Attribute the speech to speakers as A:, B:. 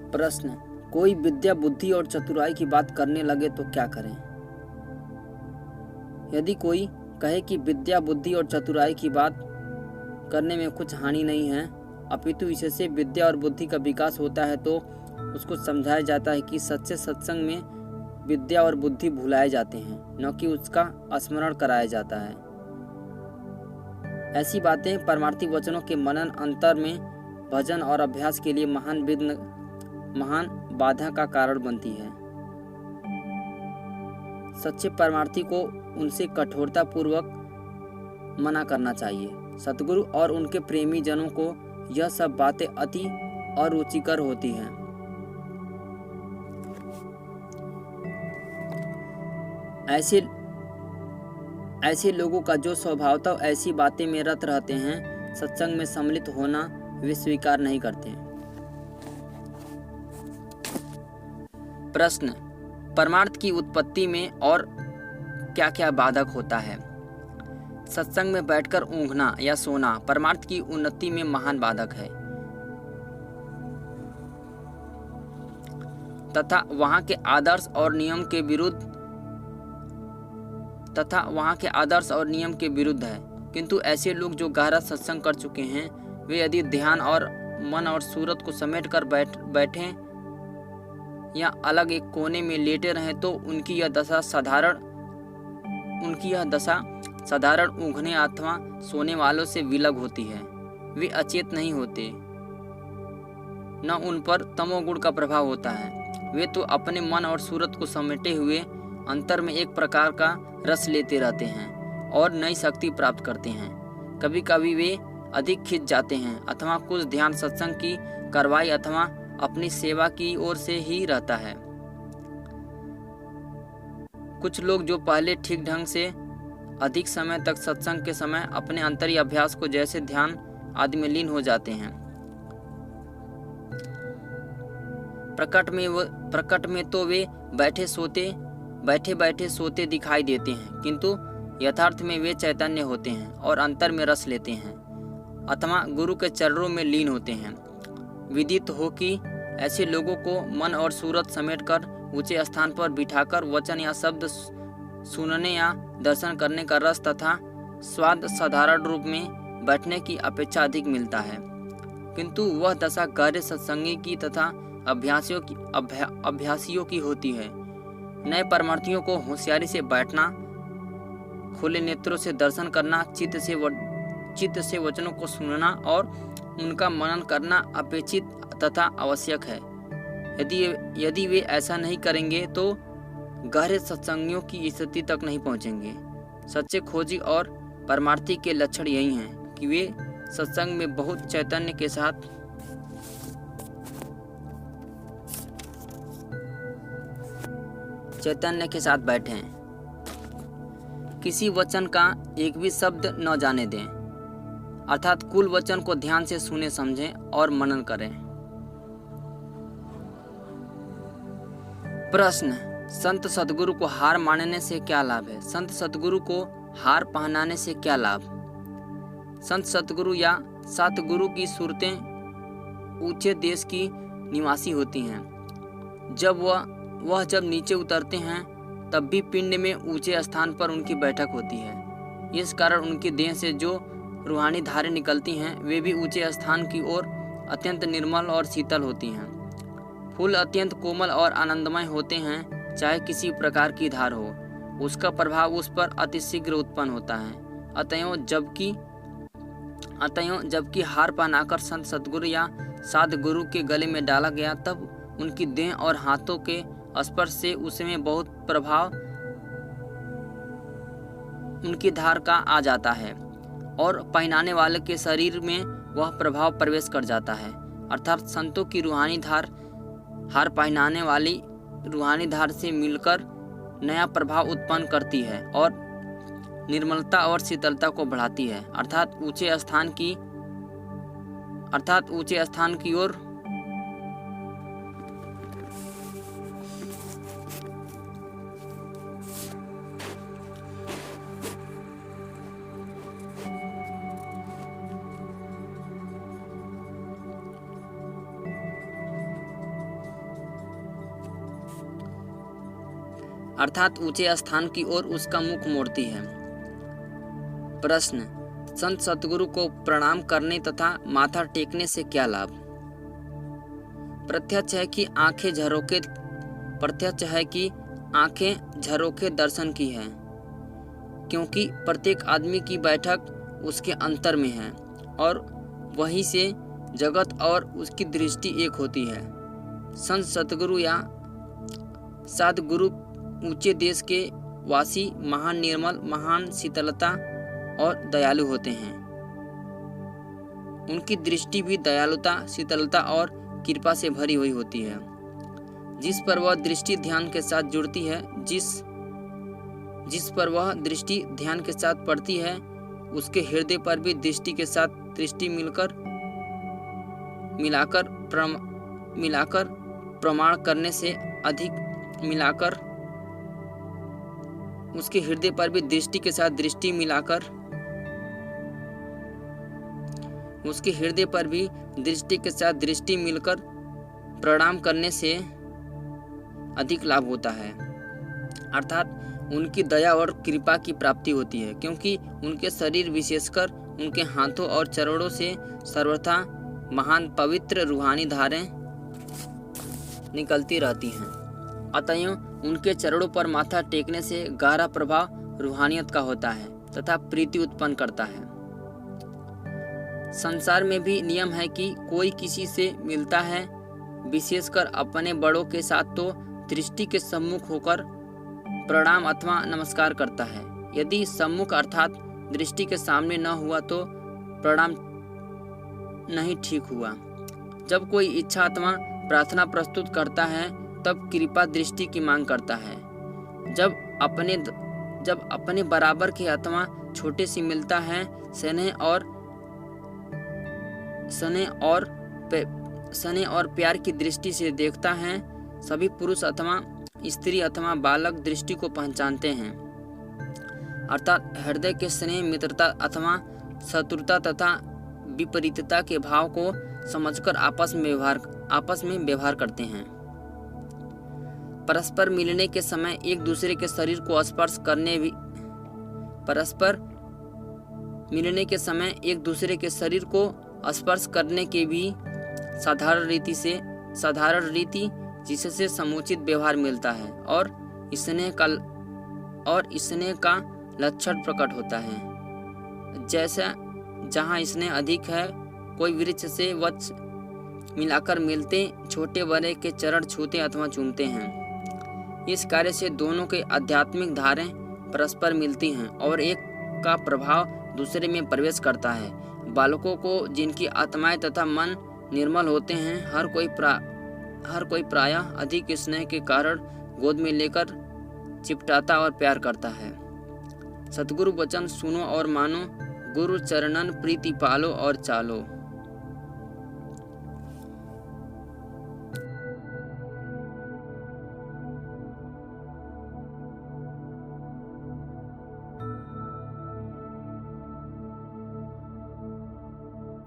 A: प्रश्न, कोई विद्या, बुद्धि और चतुराई की बात करने लगे तो क्या करें? यदि कोई कहे कि विद्या, बुद्धि और चतुराई की बात करने में कुछ हानि नहीं है, अपितु इससे विद्या और बुद्धि का विकास होता है, तो उसको समझाया जाता है कि सच्चे सत्संग में विद्या और बुद्धि भुलाए जाते हैं, न कि उसका स्मरण कराया जाता है। ऐसी बातें परमार्थी वचनों के मनन अंतर में भजन और अभ्यास के लिए महान बाधा का कारण बनती है। सच्चे परमार्थी को उनसे कठोरता पूर्वक मना करना चाहिए। सतगुरु और उनके प्रेमी जनों को यह सब बातें अति अरुचिकर होती हैं। ऐसे लोगों का जो स्वभावतः ऐसी बातें में रत रहते हैं, सत्संग में सम्मिलित होना वे स्वीकार नहीं करते। प्रश्न, परमार्थ की उत्पत्ति में और क्या क्या बाधक होता है? सत्संग में बैठकर ऊँघना या सोना परमार्थ की उन्नति में महान बाधक है तथा वहाँ के आदर्श और नियम के विरुद्ध है। किंतु ऐसे लोग जो गहरा सत्संग कर चुके हैं, वे यदि ध्यान और मन और सूरत को समेट कर बैठें या अलग एक कोने में लेटे रहें, तो उनकी यह दशा साधारण ऊँघने अथवा सोने वालों से विलग होती है। वे अचेत नहीं होते, न उन पर तमोगुण का प्रभाव होता है। वे तो अपने मन और सूरत को समेटे हुए अंतर में एक प्रकार का रस लेते रहते हैं और नई शक्ति प्राप्त करते हैं। कभी कभी वे अधिक खिंच जाते हैं अथवा कुछ ध्यान सत्संग की कार्रवाई अथवा अपनी सेवा की ओर से ही रहता है। कुछ लोग जो पहले ठीक ढंग से अधिक समय तक सत्संग के समय अपने अंतरीय अभ्यास को जैसे ध्यान आदि में लीन हो जाते हैं, प्रकट में तो वे बैठे बैठे सोते दिखाई देते हैं, किंतु यथार्थ में वे चैतन्य होते हैं और अंतर में रस लेते हैं अथवा गुरु के चरणों में लीन होते हैं। विदित हो कि ऐसे लोगों को मन और सूरत समेटकर ऊंचे स्थान पर बिठाकर वचन या शब्द सुनने या दर्शन करने का रस तथा स्वाद साधारण रूप में बैठने की अपेक्षा अधिक मिलता है, किंतु वह दशा गहरे सत्संगी की तथा अभ्यासियों की होती है। नए परमार्थियों को होशियारी से बैठना, खुले नेत्रों से दर्शन करना, चित्त से वचनों को सुनना और उनका मनन करना अपेक्षित तथा आवश्यक है। यदि वे ऐसा नहीं करेंगे तो गहरे सत्संगियों की स्थिति तक नहीं पहुंचेंगे। सच्चे खोजी और परमार्थी के लक्षण यही हैं कि वे सत्संग में बहुत चैतन्य के साथ बैठें, किसी वचन का एक भी शब्द न जाने दें, अर्थात कुल वचन को ध्यान से सुने, समझें और मनन करें। प्रश्न, संत सद्गुरु को हार मानने से क्या लाभ है? संत सद्गुरु को हार पहनाने से क्या लाभ? संत सद्गुरु या सतगुरु की सूरतें ऊंचे देश की निवासी होती हैं। जब जब नीचे उतरते हैं तब भी पिंड में ऊंचे स्थान पर उनकी बैठक होती है। इस कारण उनकी देह से जो रूहानी धारें निकलती हैं, वे भी ऊंचे स्थान की ओर अत्यंत निर्मल और शीतल होती हैं। फूल अत्यंत कोमल और आनंदमय होते हैं। चाहे किसी प्रकार की धार हो, उसका प्रभाव उस पर अतिशीघ्र उत्पन्न होता है। अतएव जबकि हार पहनाकर संत सद्गुरु या सद्गुरु के गले में डाला गया, तब उनकी देह और हाथों के स्पर्श से उसमें बहुत प्रभाव उनकी धार का आ जाता है और पहनाने वाले के शरीर में वह प्रभाव प्रवेश कर जाता है। अर्थात संतों की रूहानी धार हार पहनाने वाली रूहानी धार से मिलकर नया प्रभाव उत्पन्न करती है और निर्मलता और शीतलता को बढ़ाती है। अर्थात ऊंचे स्थान की ओर अर्थात ऊंचे स्थान की ओर उसका मुख मोड़ती है। प्रश्न, संत सतगुरु को प्रणाम करने तथा माथा टेकने से क्या लाभ? प्रत्यक्ष है कि आंखें झरोखे दर्शन की है, क्योंकि प्रत्येक आदमी की बैठक उसके अंतर में है और वहीं से जगत और उसकी दृष्टि एक होती है। संत सतगुरु या सद्गुरु ऊंचे देश के वासी महान निर्मल, महान शीतलता और दयालु होते हैं। उनकी दृष्टि भी दयालुता, शीतलता और कृपा से भरी हुई होती है। जिस पर वह दृष्टि ध्यान के साथ जुड़ती है, जिस पर वह दृष्टि ध्यान के साथ पड़ती है, उसके हृदय पर भी दृष्टि के साथ दृष्टि मिलाकर प्रमाण करने से अधिक उसके हृदय पर भी दृष्टि के साथ दृष्टि मिलाकर उसके हृदय पर भी दृष्टि के साथ दृष्टि मिलकर प्रणाम करने से अधिक लाभ होता है। अर्थात उनकी दया और कृपा की प्राप्ति होती है, क्योंकि उनके शरीर विशेषकर उनके हाथों और चरणों से सर्वथा महान पवित्र रूहानी धाराएं निकलती रहती हैं। अतएव उनके चरणों पर माथा टेकने से गहरा प्रभाव रूहानियत का होता है तथा प्रीति उत्पन्न करता है। संसार में भी नियम है कि कोई किसी से मिलता है, विशेषकर अपने बड़ों के साथ, तो दृष्टि के सम्मुख होकर प्रणाम अथवा नमस्कार करता है। यदि सम्मुख अर्थात दृष्टि के सामने न हुआ तो प्रणाम नहीं ठीक हुआ। जब कोई इच्छा अथवा प्रार्थना प्रस्तुत करता है तब कृपा दृष्टि की मांग करता है। जब अपने बराबर के अथवा छोटे से मिलता है, स्नेह और प्यार की दृष्टि से देखता है, सभी पुरुष अथवा स्त्री अथवा बालक दृष्टि को पहचानते हैं। अर्थात हृदय के स्नेह, मित्रता अथवा शत्रुता तथा विपरीतता के भाव को समझकर आपस में व्यवहार करते हैं। परस्पर मिलने के समय एक दूसरे के शरीर को स्पर्श करने के भी साधारण रीति जिससे समुचित व्यवहार मिलता है और स्नेह का लक्षण प्रकट होता है। जैसा जहाँ स्नेह अधिक है, कोई वृक्ष से वृक्ष मिलाकर मिलते, छोटे बड़े के चरण छूते अथवा चूमते हैं। इस कार्य से दोनों के आध्यात्मिक धाराएं परस्पर मिलती हैं और एक का प्रभाव दूसरे में प्रवेश करता है। बालकों को जिनकी आत्माएं तथा मन निर्मल होते हैं, हर कोई प्रायः अधिक स्नेह के कारण गोद में लेकर चिपटाता और प्यार करता है। सतगुरु वचन सुनो और मानो, गुरु चरणन प्रीति पालो और चालो।